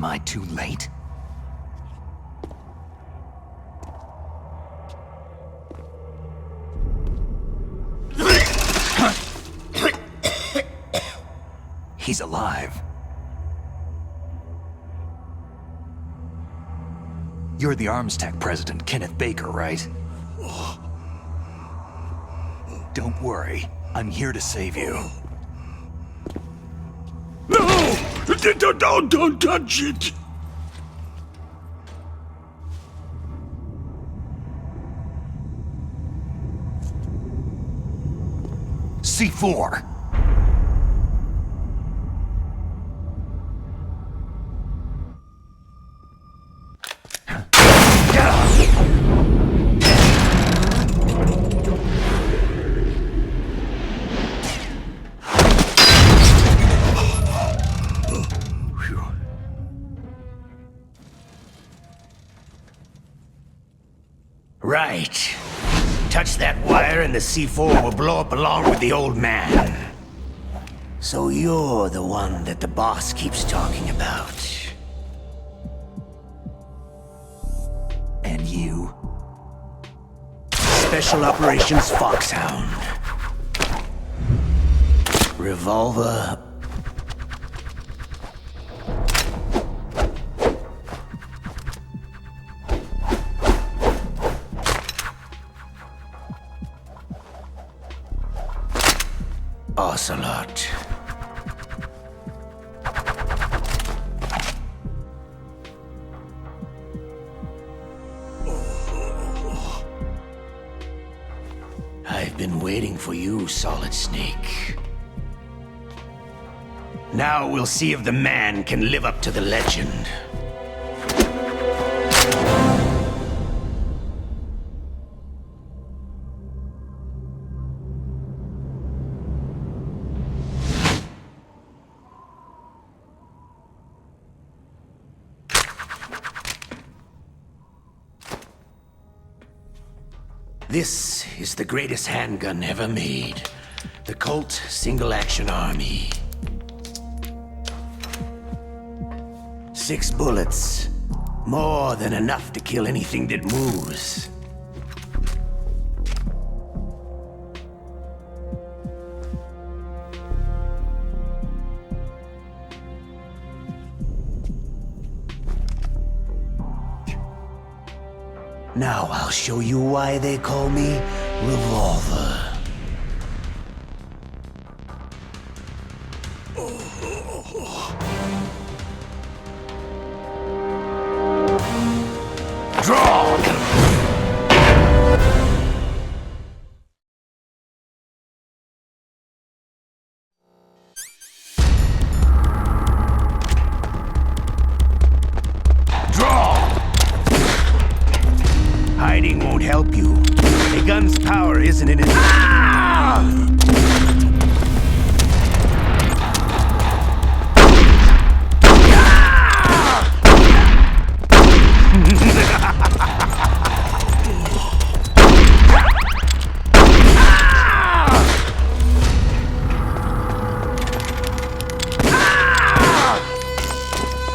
I too late? He's alive. You're the Arms Tech president, Kenneth Baker, right? Don't worry. I'm here to save you. No! Don't touch it! C4! Right. Touch that wire and the C4 will blow up along with the old man. So you're the one that the boss keeps talking about. And you? Special Operations Foxhound. Revolver. Ocelot. I've been waiting for you, Solid Snake. Now we'll see if the man can live up to the legend. This is the greatest handgun ever made. The Colt Single Action Army. 6 bullets. More than enough to kill anything that moves. Now I'll show you why they call me Revolver. Draw! Hiding won't help you. A gun's power isn't in it. Ah!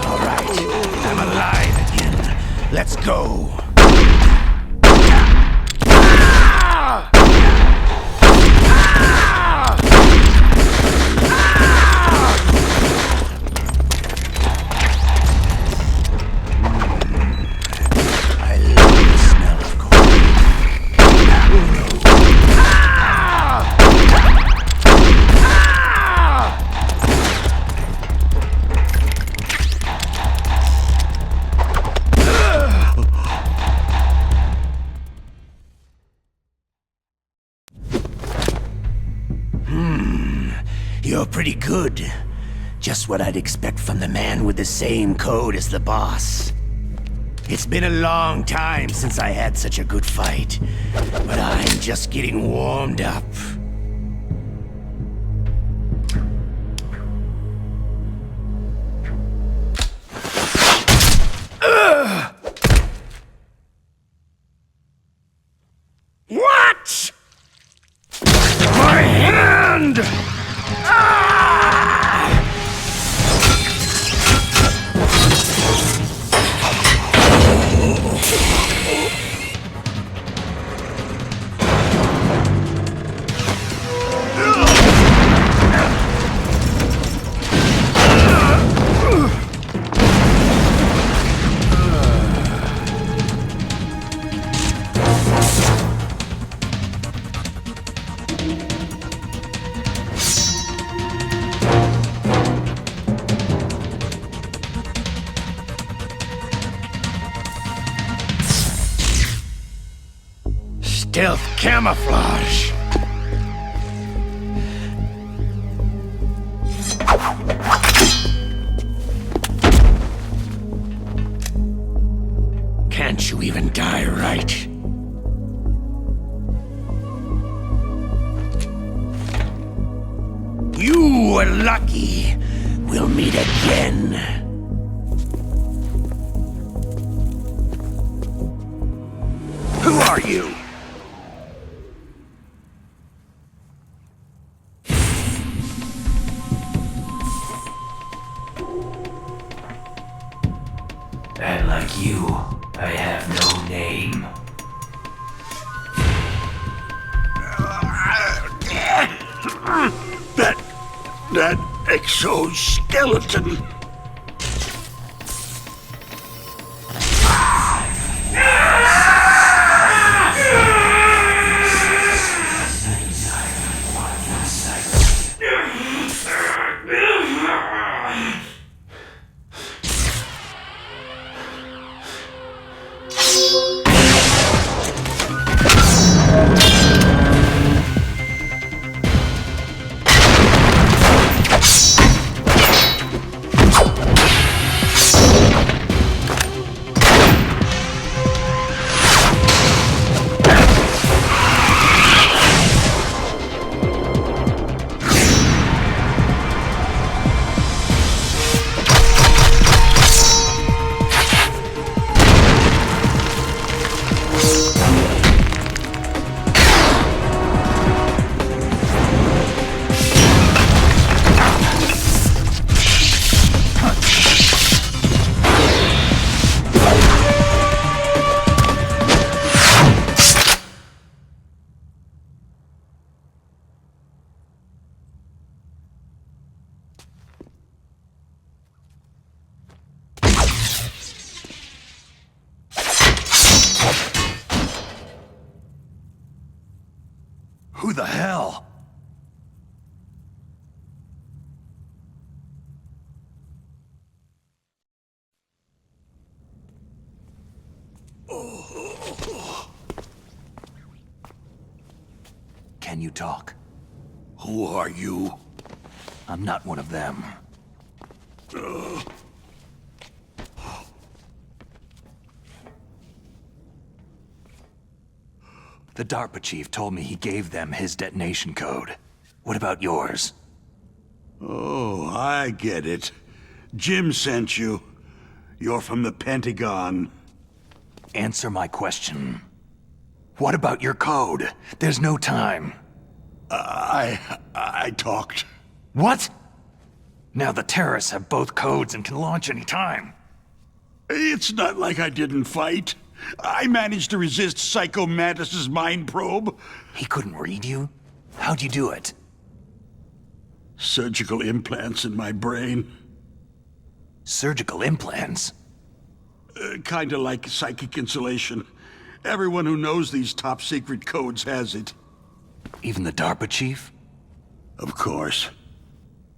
All right, I'm alive again. Let's go. You're pretty good. Just what I'd expect from the man with the same code as the boss. It's been a long time since I had such a good fight, but I'm just getting warmed up. What? My hand! Ah! Stealth camouflage. Can't you even die right? You were lucky. We'll meet again. Who are you? And like you, I have no name. That exoskeleton. Who the hell? Can you talk? Who are you? I'm not one of them. The DARPA chief told me he gave them his detonation code. What about yours? Oh, I get it. Jim sent you. You're from the Pentagon. Answer my question. What about your code? There's no time. I talked. What? Now the terrorists have both codes and can launch any time. It's not like I didn't fight. I managed to resist Psycho Mantis's mind probe. He couldn't read you? How'd you do it? Surgical implants in my brain. Surgical implants? Kinda like psychic insulation. Everyone who knows these top-secret codes has it. Even the DARPA chief? Of course.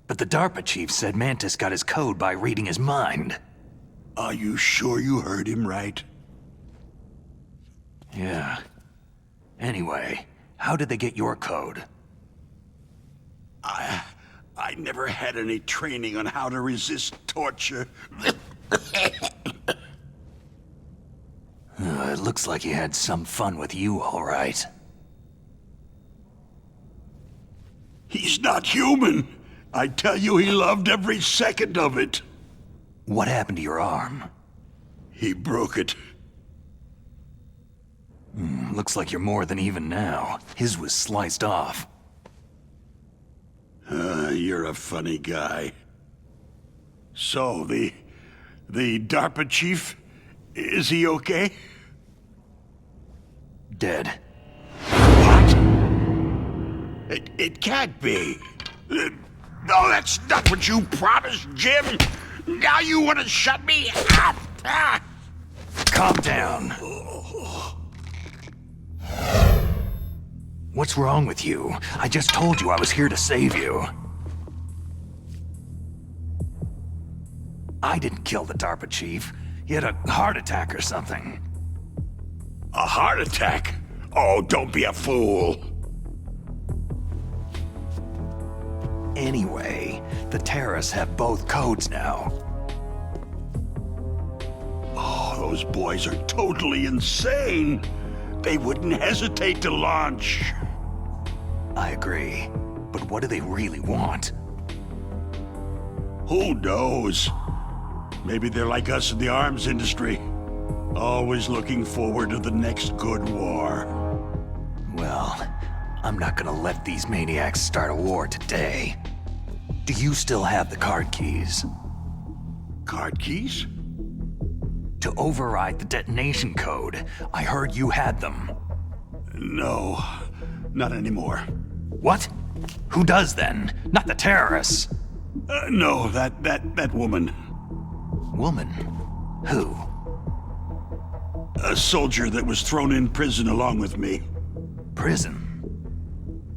But the DARPA chief said Mantis got his code by reading his mind. Are you sure you heard him right? Yeah. Anyway, how did they get your code? I never had any training on how to resist torture. It looks like he had some fun with you, all right. He's not human. I tell you, he loved every second of it. What happened to your arm? He broke it. Looks like you're more than even now. His was sliced off. You're a funny guy. So, the DARPA chief, is he okay? Dead. What? It can't be. No, that's not what you promised, Jim. Now you want to shut me up? Calm down. What's wrong with you? I just told you I was here to save you. I didn't kill the DARPA chief. He had a heart attack or something. A heart attack? Oh, don't be a fool. Anyway, the terrorists have both codes now. Oh, those boys are totally insane. They wouldn't hesitate to launch. I agree. But what do they really want? Who knows? Maybe they're like us in the arms industry. Always looking forward to the next good war. Well, I'm not gonna let these maniacs start a war today. Do you still have the card keys? Card keys? To override the detonation code. I heard you had them. No, not anymore. What? Who does then? Not the terrorists. No, that woman. Woman? Who? A soldier that was thrown in prison along with me. Prison?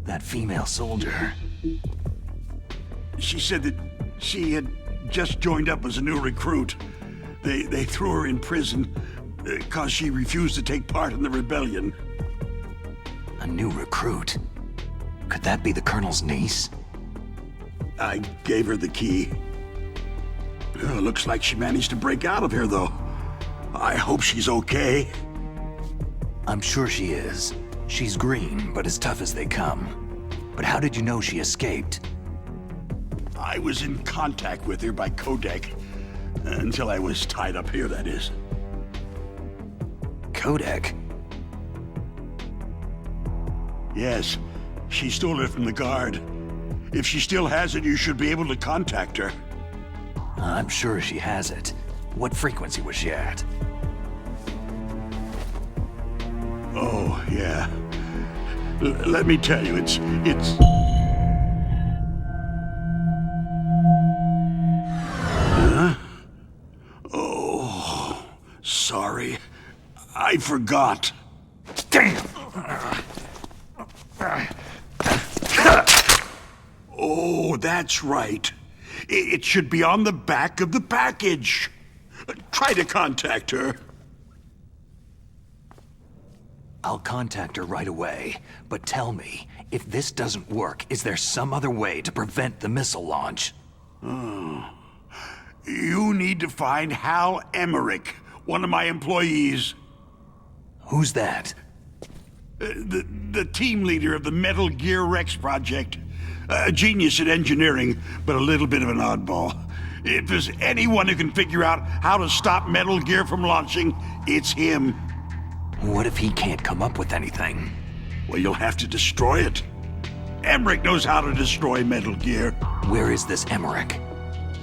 That female soldier. She said that she had just joined up as a new recruit. They threw her in prison because she refused to take part in the rebellion. A new recruit? Could that be the Colonel's niece? I gave her the key. Looks like she managed to break out of here, though. I hope she's okay. I'm sure she is. She's green, but as tough as they come. But how did you know she escaped? I was in contact with her by codec. Until I was tied up here, that is. Codec? Yes, she stole it from the guard. If she still has it, you should be able to contact her. I'm sure she has it. What frequency was she at? Oh, yeah. Let me tell you, it's... Huh? Oh, sorry. I forgot. Damn! Oh, that's right. It should be on the back of the package. Try to contact her. I'll contact her right away, but tell me, if this doesn't work, is there some other way to prevent the missile launch? You need to find Hal Emmerich, one of my employees. Who's that? The team leader of the Metal Gear Rex project. A genius at engineering, but a little bit of an oddball. If there's anyone who can figure out how to stop Metal Gear from launching, it's him. What if he can't come up with anything? Well, you'll have to destroy it. Emmerich knows how to destroy Metal Gear. Where is this Emmerich?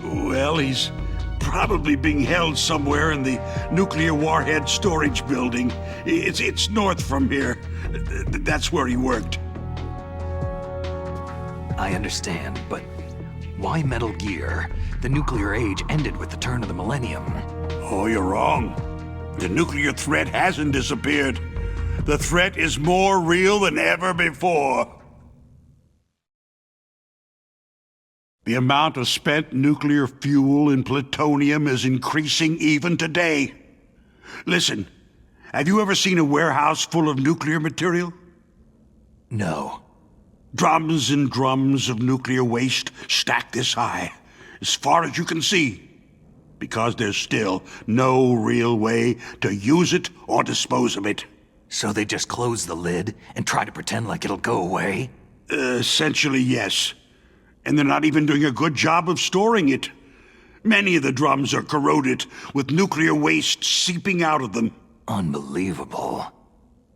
Well, he's probably being held somewhere in the nuclear warhead storage building. It's north from here. That's where he worked. I understand, but why Metal Gear? The nuclear age ended with the turn of the millennium. Oh, you're wrong. The nuclear threat hasn't disappeared. The threat is more real than ever before. The amount of spent nuclear fuel and plutonium is increasing even today. Listen, have you ever seen a warehouse full of nuclear material? No. Drums and drums of nuclear waste stacked this high, as far as you can see, because there's still no real way to use it or dispose of it. So they just close the lid and try to pretend like it'll go away? Essentially, yes. And they're not even doing a good job of storing it. Many of the drums are corroded, with nuclear waste seeping out of them. Unbelievable.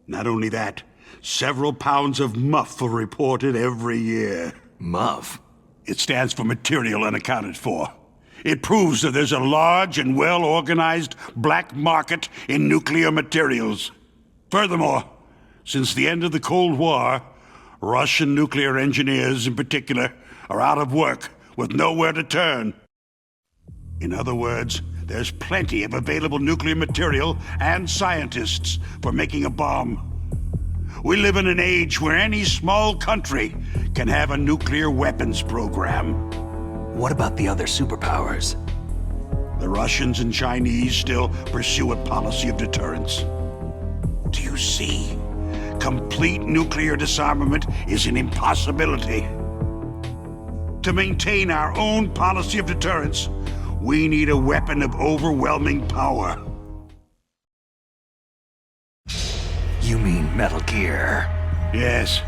Not only that, several pounds of MUF are reported every year. MUF? It stands for Material Unaccounted For. It proves that there's a large and well-organized black market in nuclear materials. Furthermore, since the end of the Cold War, Russian nuclear engineers in particular are out of work with nowhere to turn. In other words, there's plenty of available nuclear material and scientists for making a bomb. We live in an age where any small country can have a nuclear weapons program. What about the other superpowers? The Russians and Chinese still pursue a policy of deterrence. Do you see? complete nuclear disarmament is an impossibility. To maintain our own policy of deterrence, we need a weapon of overwhelming power. You mean Metal Gear? Yes.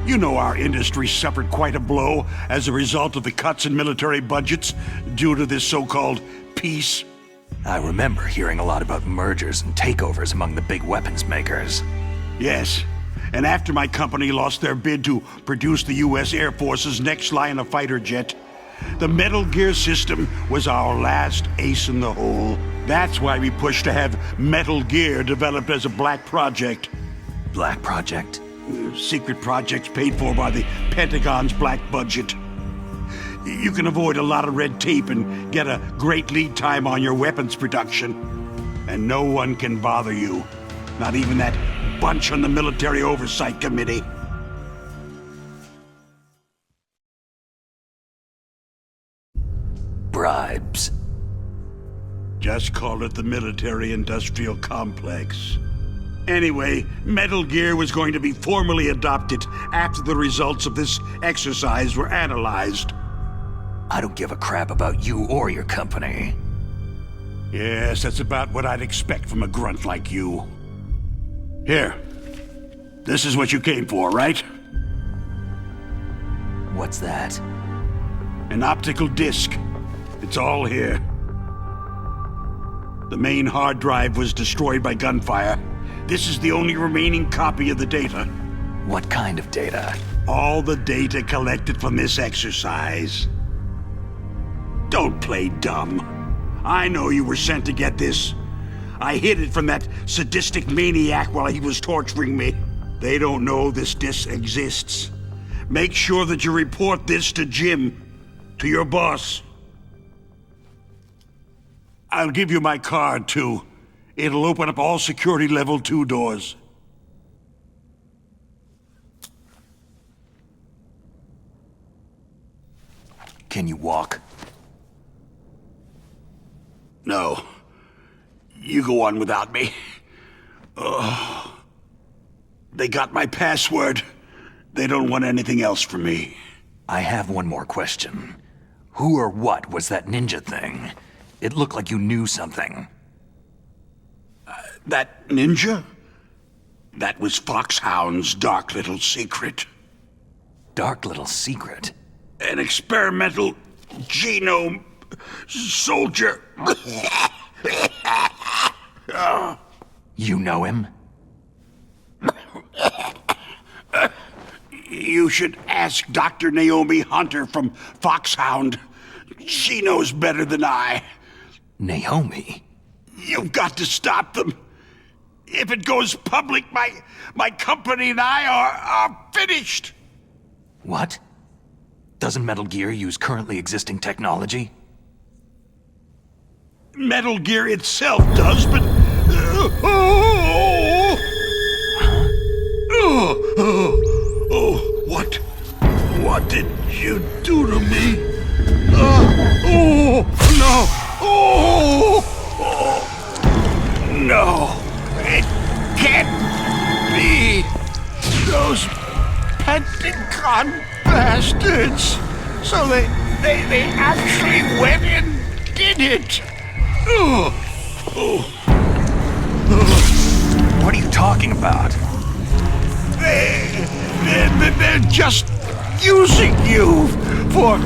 You know our industry suffered quite a blow as a result of the cuts in military budgets due to this so-called peace. I remember hearing a lot about mergers and takeovers among the big weapons makers. Yes. And after my company lost their bid to produce the U.S. Air Force's next line of fighter jet, the Metal Gear system was our last ace in the hole. That's why we pushed to have Metal Gear developed as a black project. Black Project? Secret projects paid for by the Pentagon's black budget. You can avoid a lot of red tape and get a great lead time on your weapons production. And no one can bother you. Not even that bunch on the Military Oversight Committee. Bribes. Just call it the military-industrial complex. Anyway, Metal Gear was going to be formally adopted after the results of this exercise were analyzed. I don't give a crap about you or your company. Yes, that's about what I'd expect from a grunt like you. Here. This is what you came for, right? What's that? An optical disc. It's all here. The main hard drive was destroyed by gunfire. This is the only remaining copy of the data. What kind of data? All the data collected from this exercise. Don't play dumb. I know you were sent to get this. I hid it from that sadistic maniac while he was torturing me. They don't know this disc exists. Make sure that you report this to Jim, to your boss. I'll give you my card, too. It'll open up all security level 2 doors. Can you walk? No. You go on without me. They got my password. They don't want anything else from me. I have one more question. Who or what was that ninja thing? It looked like you knew something. That ninja? That was Foxhound's dark little secret. Dark little secret? An experimental genome soldier. You know him? You should ask Dr. Naomi Hunter from Foxhound. She knows better than I. Naomi? You've got to stop them. If it goes public, my company and I are finished. What? Doesn't Metal Gear use currently existing technology? Metal Gear itself does, but... What did you do to me? No! It can't be! Those Pentagon bastards! So they actually went and did it! What are you talking about? They're just using you for...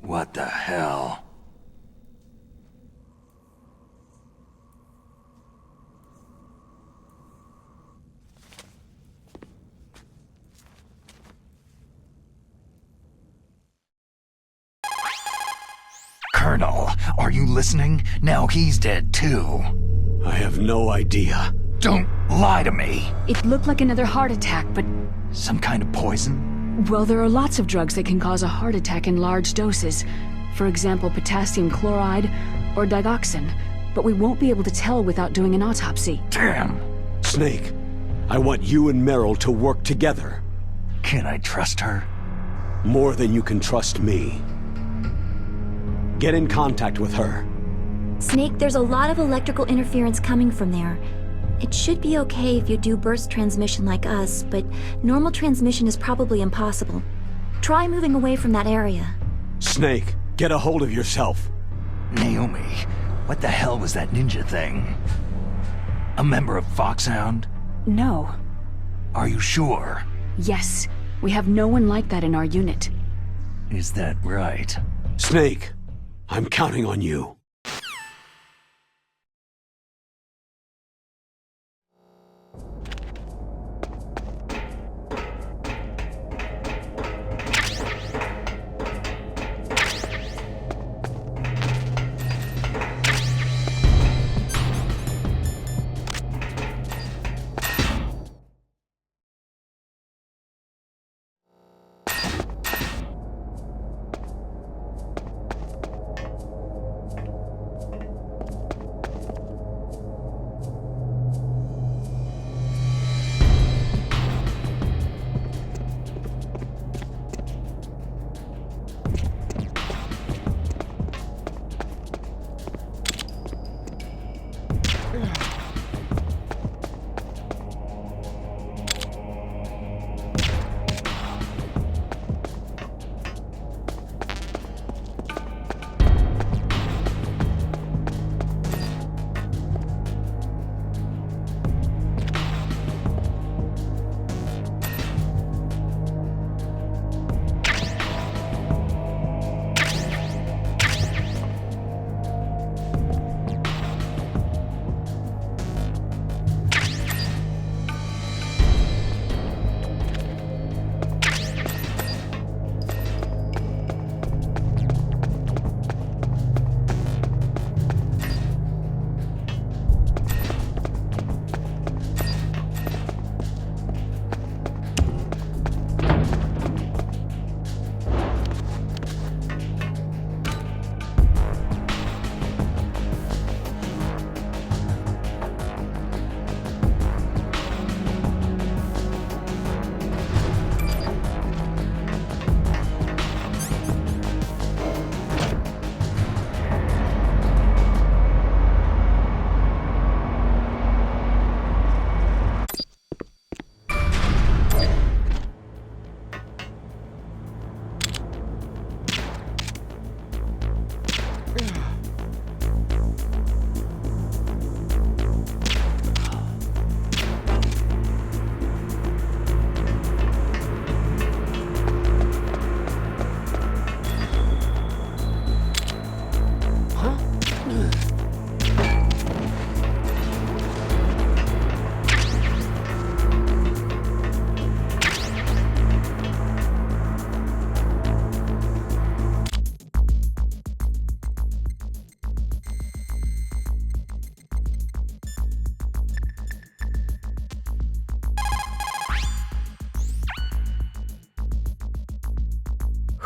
What the hell? Colonel, are you listening? Now he's dead too. I have no idea. Don't lie to me. It looked like another heart attack, but... Some kind of poison? Well, there are lots of drugs that can cause a heart attack in large doses. For example, potassium chloride or digoxin. But we won't be able to tell without doing an autopsy. Damn. Snake, I want you and Meryl to work together. Can I trust her? More than you can trust me. Get in contact with her. Snake, there's a lot of electrical interference coming from there. It should be okay if you do burst transmission like us, but normal transmission is probably impossible. Try moving away from that area. Snake, get a hold of yourself. Naomi, what the hell was that ninja thing? A member of Foxhound? No. Are you sure? Yes. We have no one like that in our unit. Is that right? Snake, I'm counting on you.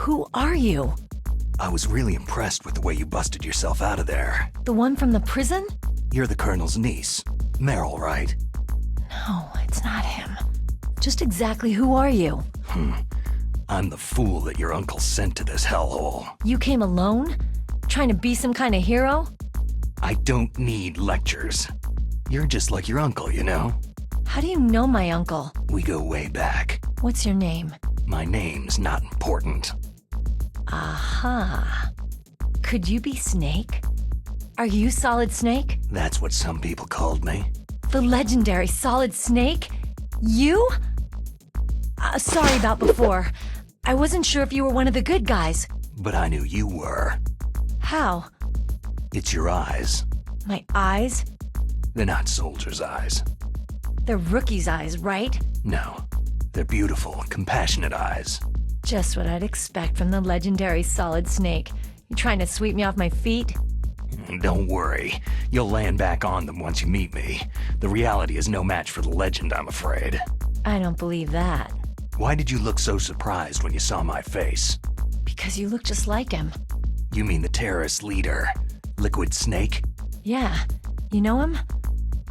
Who are you? I was really impressed with the way you busted yourself out of there. The one from the prison? You're the Colonel's niece. Meryl, right? No, it's not him. Just exactly who are you? I'm the fool that your uncle sent to this hellhole. You came alone? Trying to be some kind of hero? I don't need lectures. You're just like your uncle, you know? How do you know my uncle? We go way back. What's your name? My name's not important. Aha. Could you be Snake? Are you Solid Snake? That's what some people called me. The legendary Solid Snake? You? Sorry about before. I wasn't sure if you were one of the good guys. But I knew you were. How? It's your eyes. My eyes? They're not soldiers' eyes. They're rookie's eyes, right? No. They're beautiful, compassionate eyes. Just what I'd expect from the legendary Solid Snake. You trying to sweep me off my feet? Don't worry. You'll land back on them once you meet me. The reality is no match for the legend, I'm afraid. I don't believe that. Why did you look so surprised when you saw my face? Because you look just like him. You mean the terrorist leader, Liquid Snake? Yeah. You know him?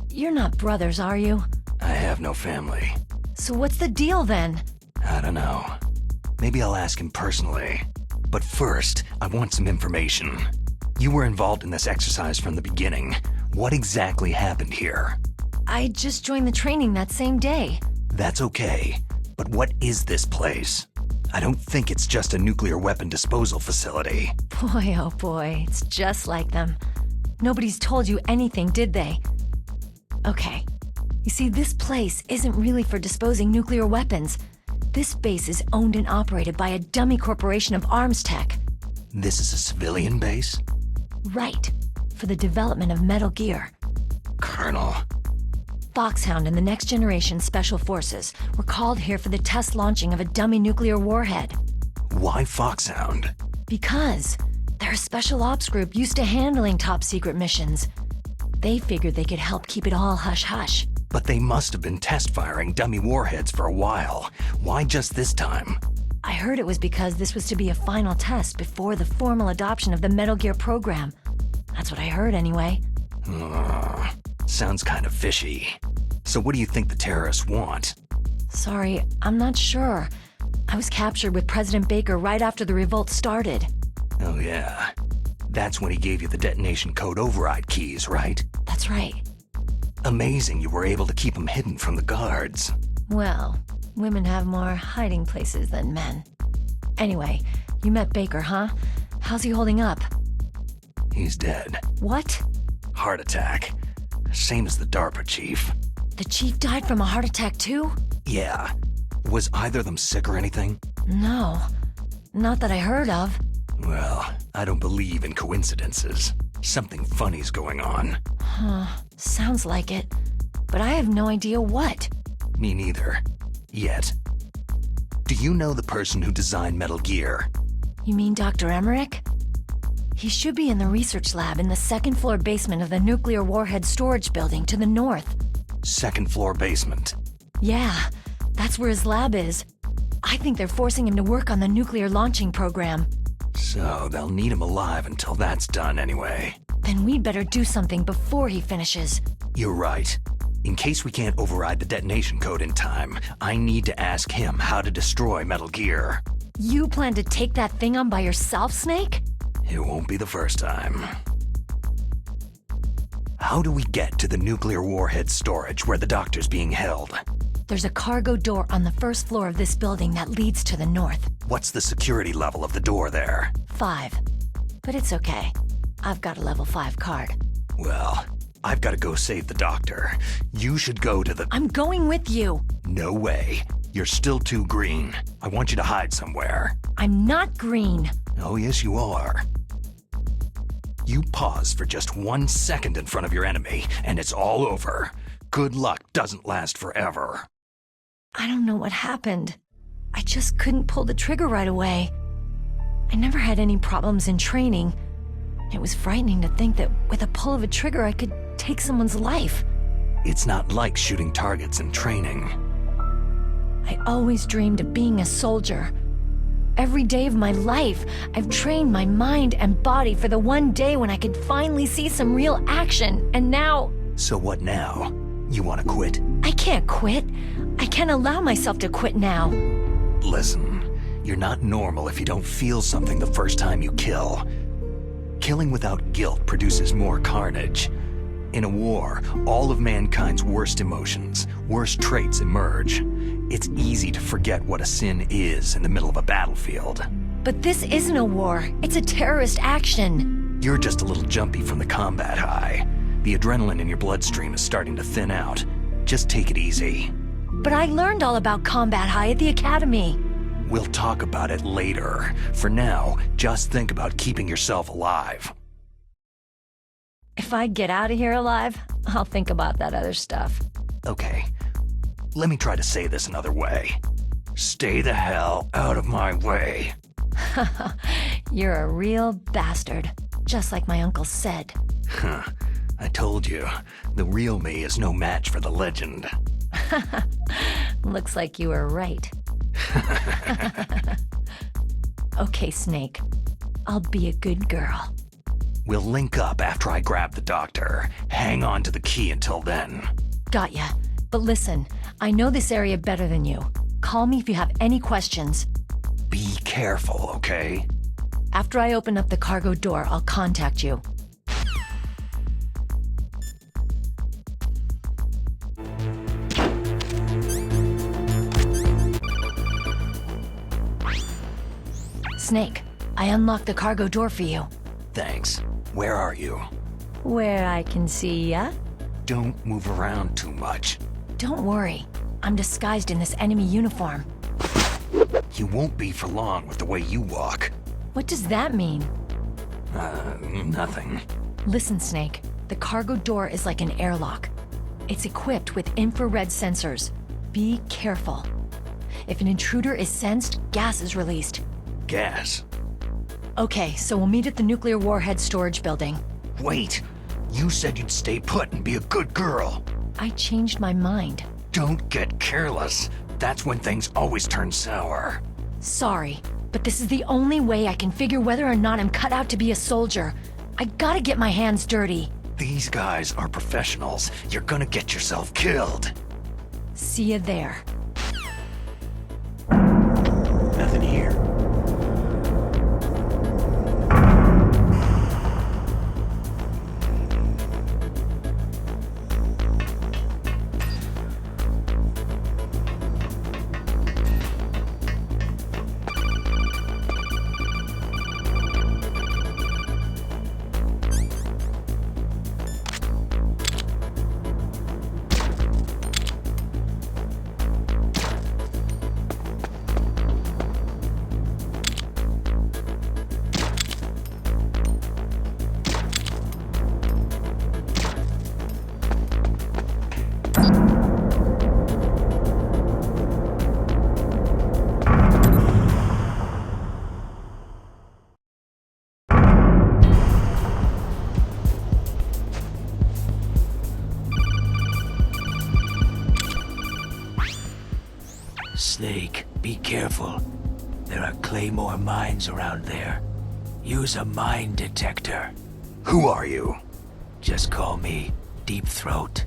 You're not brothers, are you? I have no family. So what's the deal then? I don't know. Maybe I'll ask him personally. But first, I want some information. You were involved in this exercise from the beginning. What exactly happened here? I just joined the training that same day. That's okay. But what is this place? I don't think it's just a nuclear weapon disposal facility. Boy, oh boy, it's just like them. Nobody's told you anything, did they? Okay. You see, this place isn't really for disposing nuclear weapons. This base is owned and operated by a dummy corporation of arms tech. This is a civilian base? Right. For the development of Metal Gear. Colonel. Foxhound and the Next Generation Special Forces were called here for the test launching of a dummy nuclear warhead. Why Foxhound? Because they're a special ops group used to handling top-secret missions. They figured they could help keep it all hush-hush. But they must have been test-firing dummy warheads for a while. Why just this time? I heard it was because this was to be a final test before the formal adoption of the Metal Gear program. That's what I heard anyway. Sounds kind of fishy. So what do you think the terrorists want? Sorry, I'm not sure. I was captured with President Baker right after the revolt started. Oh yeah. That's when he gave you the detonation code override keys, right? That's right. Amazing you were able to keep them hidden from the guards. Well, women have more hiding places than men. Anyway, you met Baker, huh? How's he holding up? He's dead. What? Heart attack. Same as the DARPA chief. The chief died from a heart attack too? Yeah. Was either of them sick or anything? No. Not that I heard of. Well, I don't believe in coincidences. Something funny's going on. Huh. Sounds like it. But I have no idea what. Me neither. Yet. Do you know the person who designed Metal Gear? You mean Dr. Emmerich? He should be in the research lab in the second-floor basement of the nuclear warhead storage building to the north. Second floor basement. Yeah, that's where his lab is. I think they're forcing him to work on the nuclear launching program. So they'll need him alive until that's done anyway. Then we'd better do something before he finishes. You're right. In case we can't override the detonation code in time, I need to ask him how to destroy Metal Gear. You plan to take that thing on by yourself, Snake? It won't be the first time. How do we get to the nuclear warhead storage where the doctor's being held? There's a cargo door on the first floor of this building that leads to the north. What's the security level of the door there? 5. But it's okay. I've got a level 5 card. Well, I've got to go save the doctor. You should go to the... I'm going with you. No way. You're still too green. I want you to hide somewhere. I'm not green. Oh, yes, you are. You pause for just 1 second in front of your enemy, and it's all over. Good luck doesn't last forever. I don't know what happened. I just couldn't pull the trigger right away. I never had any problems in training. It was frightening to think that with a pull of a trigger I could take someone's life. It's not like shooting targets in training. I always dreamed of being a soldier. Every day of my life, I've trained my mind and body for the one day when I could finally see some real action, and now... So what now? You want to quit? I can't quit. I can't allow myself to quit now. Listen, you're not normal if you don't feel something the first time you kill. Killing without guilt produces more carnage. In a war, all of mankind's worst emotions, worst traits emerge. It's easy to forget what a sin is in the middle of a battlefield. But this isn't a war. It's a terrorist action. You're just a little jumpy from the combat high. The adrenaline in your bloodstream is starting to thin out. Just take it easy. But I learned all about combat high at the academy. We'll talk about it later. For now, just think about keeping yourself alive. If I get out of here alive, I'll think about that other stuff. Okay. Let me try to say this another way. Stay the hell out of my way. You're a real bastard, just like my uncle said. Huh. I told you, the real me is no match for the legend. Looks like you were right. Okay, Snake. I'll be a good girl. We'll link up after I grab the doctor. Hang on to the key until then. Got ya. But listen, I know this area better than you. Call me if you have any questions. Be careful, okay? After I open up the cargo door, I'll contact you. Snake, I unlocked the cargo door for you. Thanks. Where are you? Where I can see ya? Don't move around too much. Don't worry. I'm disguised in this enemy uniform. You won't be for long with the way you walk. What does that mean? Nothing. Listen, Snake. The cargo door is like an airlock. It's equipped with infrared sensors. Be careful. If an intruder is sensed, gas is released. Gas. Okay, so we'll meet at the nuclear warhead storage building. Wait! You said you'd stay put and be a good girl. I changed my mind. Don't get careless. That's when things always turn sour. Sorry, but this is the only way I can figure whether or not I'm cut out to be a soldier. I gotta get my hands dirty. These guys are professionals. You're gonna get yourself killed. See you there. Nothing here. Snake, be careful. There are Claymore mines around there. Use a mine detector. Who are you? Just call me Deep Throat.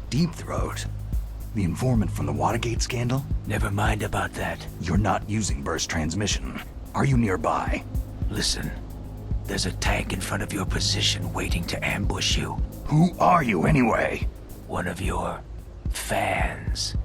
Deep Throat? The informant from the Watergate scandal? Never mind about that. You're not using burst transmission. Are you nearby? Listen, there's a tank in front of your position waiting to ambush you. Who are you anyway? One of your fans.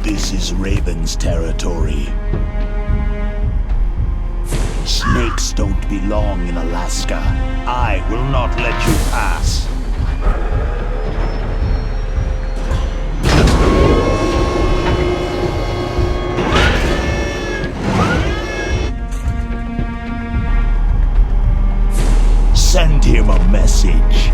This is Raven's territory. Snakes don't belong in Alaska. I will not let you pass. Send him a message.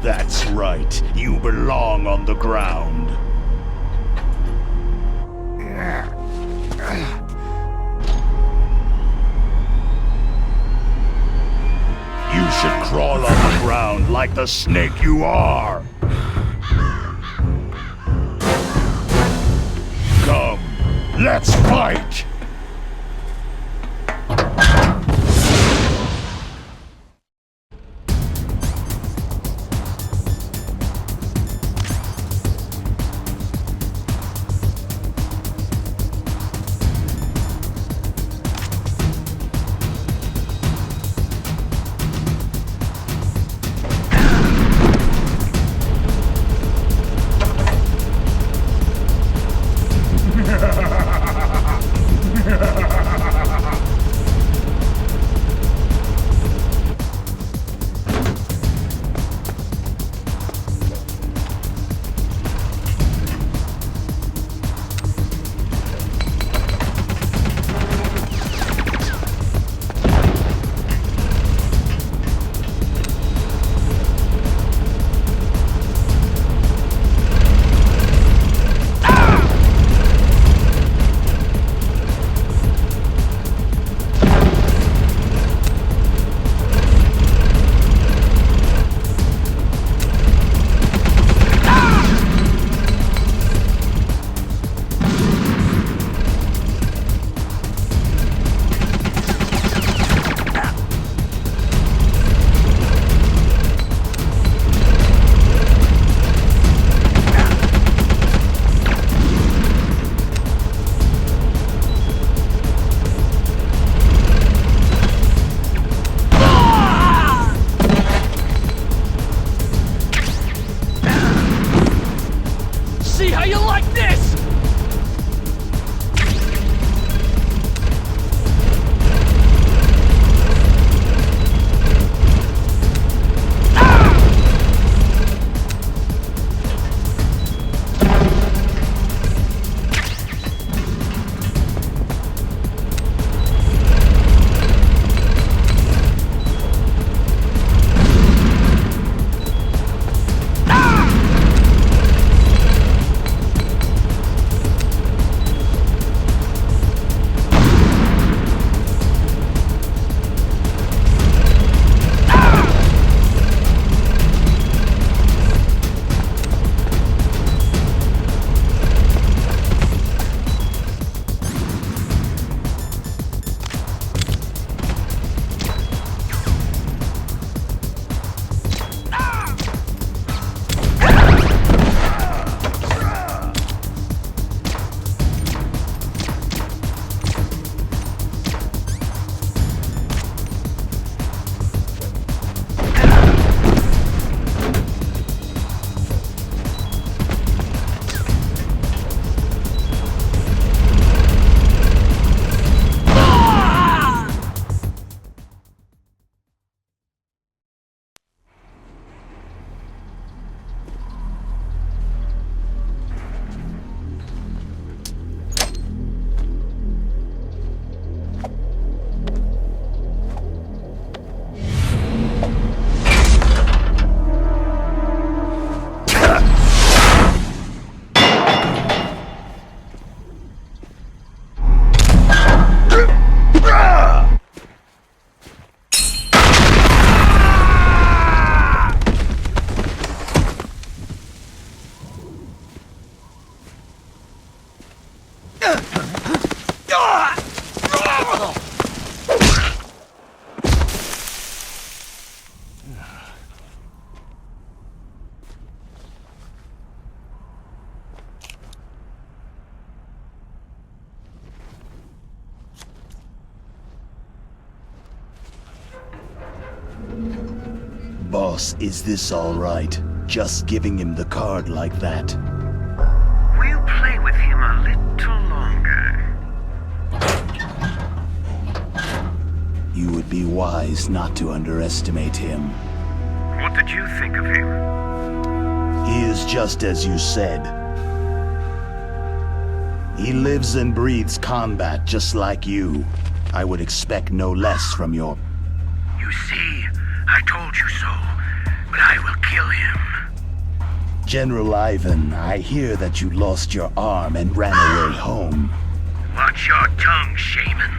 That's right. You belong on the ground. You should crawl on the ground like the snake you are. Come, let's fight! Boss, is this all right? Just giving him the card like that? We'll play with him a little longer. You would be wise not to underestimate him. What did you think of him? He is just as you said. He lives and breathes combat just like you. I would expect no less from your... You see, I told you so, but I will kill him. General Ivan, I hear that you lost your arm and ran away home. Watch your tongue, shaman.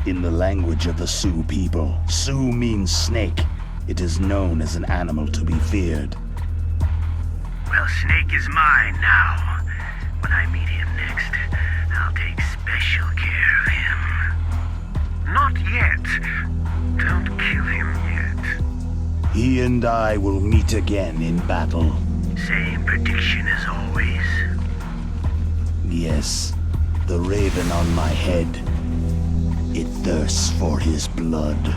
In the language of the Sioux people, Sioux means snake. It is known as an animal to be feared. Well, Snake is mine now. When I meet him next, I'll take special care of him. Not yet. Don't kill him yet. He and I will meet again in battle. Same prediction as always. Yes, the raven on my head. It thirsts for his blood.